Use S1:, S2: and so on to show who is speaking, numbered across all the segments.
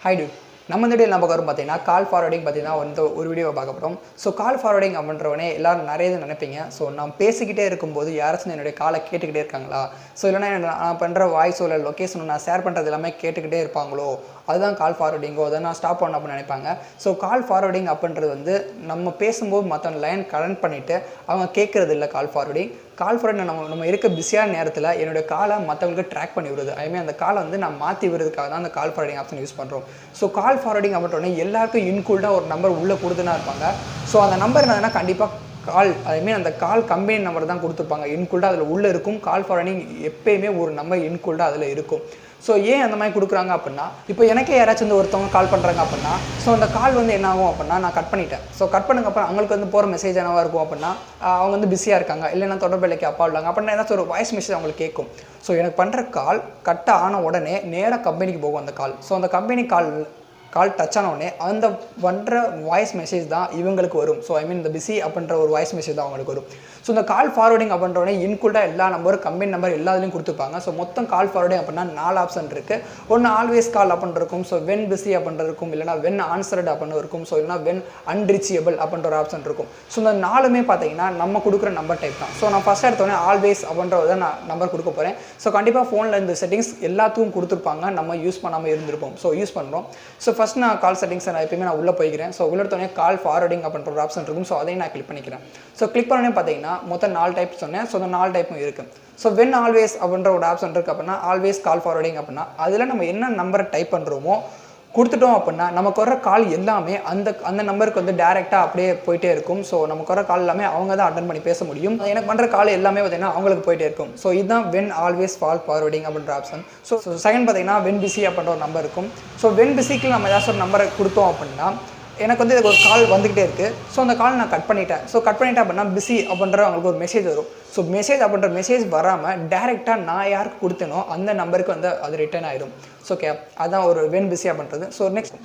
S1: Hi dude. நம்ம இந்த video நம்ம வரும் பார்த்தீங்கன்னா கால் ஃபார்வர்டிங் பார்த்தீங்கன்னா வந்து ஒரு வீடியோ பார்க்க போகிறோம். ஸோ கால் ஃபார்வர்டிங் அப்படின்றவனே எல்லாரும் நிறைய இது நினைப்பீங்க. ஸோ நான் பேசிக்கிட்டே இருக்கும்போது யாராச்சும் என்னுடைய காலை கேட்டுக்கிட்டே இருக்காங்களா, ஸோ இல்லைனா நான் பண்ணுற வாய்ஸோ இல்லை லொக்கேஷனோ நான் ஷேர் பண்ணுறது எல்லாமே கேட்டுக்கிட்டே இருப்பாங்களோ, அதுதான் கால் ஃபார்வர்டிங்கோ, அதை நான் ஸ்டாப் பண்ணணும் அப்படின்னு நினைப்பாங்க. ஸோ கால் ஃபார்வர்டிங் அப்படின்றது வந்து நம்ம பேசும்போது மற்றவங்க லைன் கனெக்ட் பண்ணிவிட்டு அவங்க கேட்குறது இல்லை. கால் ஃபார்வர்டிங் நம்ம இருக்க பிஸியான நேரத்தில் என்னுடைய காலை மற்றவங்களுக்கு ட்ராக் பண்ணி விடுறது. ஐ மீன் அந்த காலை வந்து நான் மாற்றி விடுறதுக்காக தான் அந்த கால் ஃபார்வர்டிங் ஆப்ஷன் யூஸ் பண்ணுறோம். ஸோ கால் ஃபார்வர்டிங் அப்படின்றோடனே எல்லாருக்கும் இன்க்ளூடாக ஒரு நம்பர் உள்ளே கொடுத்துனா இருப்பாங்க. ஸோ அந்த நம்பர் என்னன்னா கண்டிப்பாக கால், ஐ மீன் அந்த கால் கம்பெனி நம்பர் தான் கொடுத்துருப்பாங்க. இன்க்ளூடாக அதில் உள்ளே இருக்கும். கால் ஃபார்வர்டிங் எப்பயுமே ஒரு நம்பர் இன்க்ளூடாக அதில் இருக்கும். ஸோ ஏன் அந்த மாதிரி கொடுக்குறாங்க அப்படின்னா, இப்போ எனக்கே யாராச்சும் வந்து ஒருத்தவங்க கால் பண்ணுறாங்க அப்படின்னா, ஸோ அந்த கால் வந்து என்ன ஆகும் அப்படின்னா, நான் கட் பண்ணிட்டேன். ஸோ கட் பண்ணதுக்கப்புறம் அவங்களுக்கு வந்து போகிற மெசேஜ் என்னவாக இருக்கும் அப்படின்னா, அவங்க வந்து பிஸியாக இருக்காங்க, இல்லைன்னா தொடர்பு இலைக்கு அப்பா உள்ளாங்க அப்படின்னா ஏதாச்சும் ஒரு வாய்ஸ் மெசேஜ் அவங்களுக்கு கேட்கும். ஸோ எனக்கு பண்ணுற கால் கட் ஆன உடனே நேராக கம்பெனிக்கு போகும் அந்த கால். ஸோ அந்த கம்பெனி கால் டச் ஆனவுடனே அந்த பண்ணுற வாய்ஸ் மெசேஜ் தான் இவங்களுக்கு வரும். ஸோ ஐ மீன் இந்த பிஸி அப்படின்ற ஒரு வாய்ஸ் மெசேஜ் தான் அவங்களுக்கு வரும். ஸோ இந்த கால் ஃபார்வர்டிங் அப்படின்றவனே இன்க்ளூடாக எல்லா நம்பரும் கம்பெனி நம்பர் எல்லாத்துலையும் கொடுத்துருப்பாங்க. ஸோ மொத்தம் கால் ஃபார்வர்டிங் அப்படின்னா 4 ஆப்ஷன் இருக்குது. ஒன்று ஆல்வேஸ் கால் அப்படின்னு இருக்கும், ஸோ வென் பிஸி அப்படின்றது இருக்கும், இல்லைனா வென் ஆன்சர்டு அப்படின்னு இருக்கும், ஸோ இல்லைனா வென் அன்ரீச்சபிள் அப்படின்ற ஒரு ஆப்ஷன் இருக்கும். ஸோ இந்த 4மே பார்த்தீங்கன்னா நம்ம கொடுக்குற நம்பர் டைப் தான். ஸோ நான் ஃபஸ்ட் எடுத்தோடனே ஆல்வேஸ் அப்படின்றத நான் நம்பர் கொடுக்க போகிறேன். ஸோ கண்டிப்பாக ஃபோனில் இந்த செட்டிங்ஸ் எல்லாத்துக்கும் கொடுத்துருப்பாங்க, நம்ம யூஸ் பண்ணாமல் இருந்திருப்போம். ஸோ யூஸ் பண்ணுறோம். ஸோ ஃபஸ்ட் நான் கால் செட்டிங்ஸ் நான் எப்பயுமே நான் உள்ளே போய்க்கிறேன். ஸோ உள்ள எடுத்தோடனே கால் ஃபார்வர்டிங் அப்படின்ற ஒரு ஆப்ஷன் இருக்கும். ஸோ அதையும் நான் கிளிக் பண்ணிக்கிறேன். ஸோ கிளிக் பண்ணோடனே பார்த்தீங்கன்னா மொத்தம் 4 டைப் சொன்னேன். ஸோ அந்த 4 டைப்பும் இருக்குது. ஸோ வென் ஆல்வேஸ் அப்படின்ற ஒரு ஆப்ஷன் இருக்குது அப்படின்னா, ஆல்வேஸ் கால் ஃபார்வர்டிங் அப்படின்னா அதில் நம்ம என்ன நம்பரை டைப் பண்ணுறோமோ கொடுத்துட்டோம் அப்படின்னா நமக்கு வர கால் எல்லாமே அந்த நம்பருக்கு வந்து டேரெக்டாக அப்படியே போயிட்டே இருக்கும். ஸோ நமக்கு வர கால் எல்லாமே அவங்க தான் அட்டன் பண்ணி பேச முடியும். எனக்கு பண்ணுற கால் எல்லாமே பார்த்தீங்கன்னா அவங்களுக்கு போயிட்டே இருக்கும். ஸோ இதுதான் வென் ஆல்வேஸ் கால் ஃபார்வர்டிங் அப்படின்ற ஆப்ஷன். ஸோ செகண்ட் பார்த்தீங்கன்னா வென் பிஸி அப்படின்ற ஒரு நம்பர் இருக்கும். ஸோ வென் பிஸிக்கு நம்ம ஏதாச்சும் ஒரு நம்பரை கொடுத்தோம் அப்படின்னா எனக்கு வந்து ஒரு கால் வந்துக்கிட்டே இருக்குது. ஸோ அந்த கால் நான் கட் பண்ணிட்டேன். ஸோ கட் பண்ணிட்டேன் அப்படின்னா பிஸி அப்படின்ற அவங்களுக்கு ஒரு மெசேஜ் வரும். ஸோ மெசேஜ் அப்படின்ற மெசேஜ் வராமல் டேரெக்டாக நான் யாருக்கு கொடுத்தேனோ அந்த நம்பருக்கு வந்து அது ரிட்டர்ன் ஆகிடும். ஸோ அதான் ஒரு வென் பிஸி அப்படின்றது. ஸோ நெக்ஸ்ட்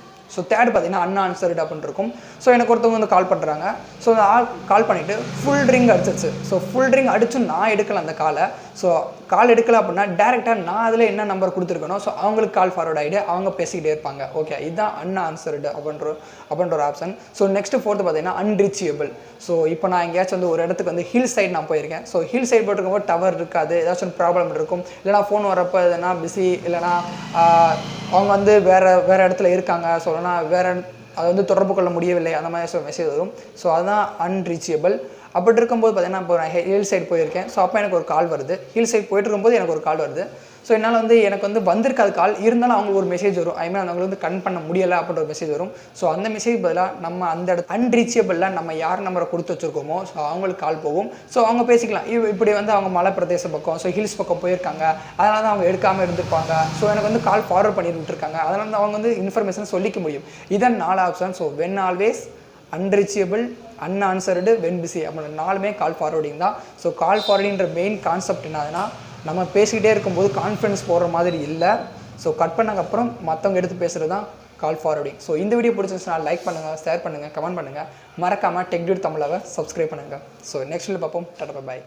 S1: தேர்ட் பார்த்தீங்கன்னா அன்ஆன்சர்டு அப்படின்னு இருக்கும். ஸோ எனக்கு ஒருத்தவங்க வந்து கால் பண்ணுறாங்க. ஸோ அந்த கால் பண்ணிவிட்டு ஃபுல் ரிங் அடிச்சிச்சு. ஸோ ஃபுல் ரிங் அடிச்சும் நான் எடுக்கலை அந்த காலை. ஸோ கால் எடுக்கலை அப்படின்னா டேரெக்டாக நான் அதில் என்ன நம்பர் கொடுத்துருக்கணும், ஸோ அவங்களுக்கு கால் ஃபார்வர்ட் ஆகிட்டு அவங்க பேசிக்கிட்டே இருப்பாங்க. ஓகே, இதுதான் அன்ஆன்சர்டு அப்படின்ற ஒரு ஆப்ஷன். ஸோ நெக்ஸ்ட் ஃபோர்த்து பார்த்தீங்கன்னா அன்ரீச்சபிள். ஸோ இப்போ நான் எங்கேயாச்சும் வந்து ஒரு இடத்துக்கு வந்து ஹில் சைடு நான் போயிருக்கேன். ஸோ ஹில் சைடு போட்டுருக்கும்போது டவர் இருக்காது, ஏதாச்சும் ப்ராப்ளம் இருக்கும், இல்லைனா ஃபோன் வரப்போ எதுனா பிஸி, இல்லைனா அவங்க வந்து வேறு இடத்துல இருக்காங்க, ஸோ இல்லைனா அதை வந்து தொடர்பு கொள்ள முடியவில்லை, அந்த மாதிரி மெசேஜ் வரும். ஸோ அதுதான் அன்ரீச்சபிள். அப்படி இருக்கும்போது பார்த்தீங்கன்னா இப்போ நான் ஹில் சைடு போயிருக்கேன். ஸோ அப்போ எனக்கு ஒரு கால் வருது. ஹில் சைடு போயிட்டு இருக்கும்போது எனக்கு ஒரு கால் வருது. ஸோ என்னால் வந்து எனக்கு வந்து வந்திருக்காது கால், இருந்தாலும் அவங்களுக்கு ஒரு மெசேஜ் வரும். ஐ மீன் அவங்களுக்கு வந்து கனெக்ட் பண்ண முடியலை அப்படின்ற ஒரு மெசேஜ் வரும். ஸோ அந்த மெசேஜ் பதிலாக நம்ம அந்த இடத்து அன்ரீச்சபிளில் நம்ம யார் நம்பரை கொடுத்து வச்சுருக்கோமோ ஸோ அவங்களுக்கு கால் போகும். ஸோ அவங்க பேசிக்கலாம். இப்படி வந்து அவங்க மலை பிரதேச பக்கம், ஸோ ஹில்ஸ் பக்கம் போயிருக்காங்க, அதனால தான் அவங்க எடுக்காமல் இருந்திருப்பாங்க. ஸோ எனக்கு வந்து கால் ஃபார்வர்ட் பண்ணி விட்டுருக்காங்க, அதனால தான் அவங்க வந்து இன்ஃபர்மேஷன் சொல்லிக்க முடியும். இதான் 4 option. So when always, unreachable, unanswered, when busy அப்படின்ற 4மே கால் ஃபார்வர்டிங் தான். ஸோ கால் ஃபார்வர்டிங்கிற மெயின் கான்செப்ட் என்னதுன்னா, நம்ம பேசிக்கிட்டே இருக்கும்போது கான்ஃபிடன்ஸ் போடுற மாதிரி இல்லை. ஸோ கட் பண்ணக்கப்புறம் மற்றவங்க எடுத்து பேசுகிறது தான் கால் ஃபார்வர்டிங். ஸோ இந்த வீடியோ பிடிச்சிருந்துச்சுன்னா லைக் பண்ணுங்கள், ஷேர் பண்ணுங்கள், கமெண்ட் பண்ணுங்கள். மறக்காமல் டெக் டியூட் தமிழாவை சப்ஸ்கிரைப் பண்ணுங்கள். ஸோ நெக்ஸ்ட் வீடியோ பார்ப்போம். டாடா, பாய்.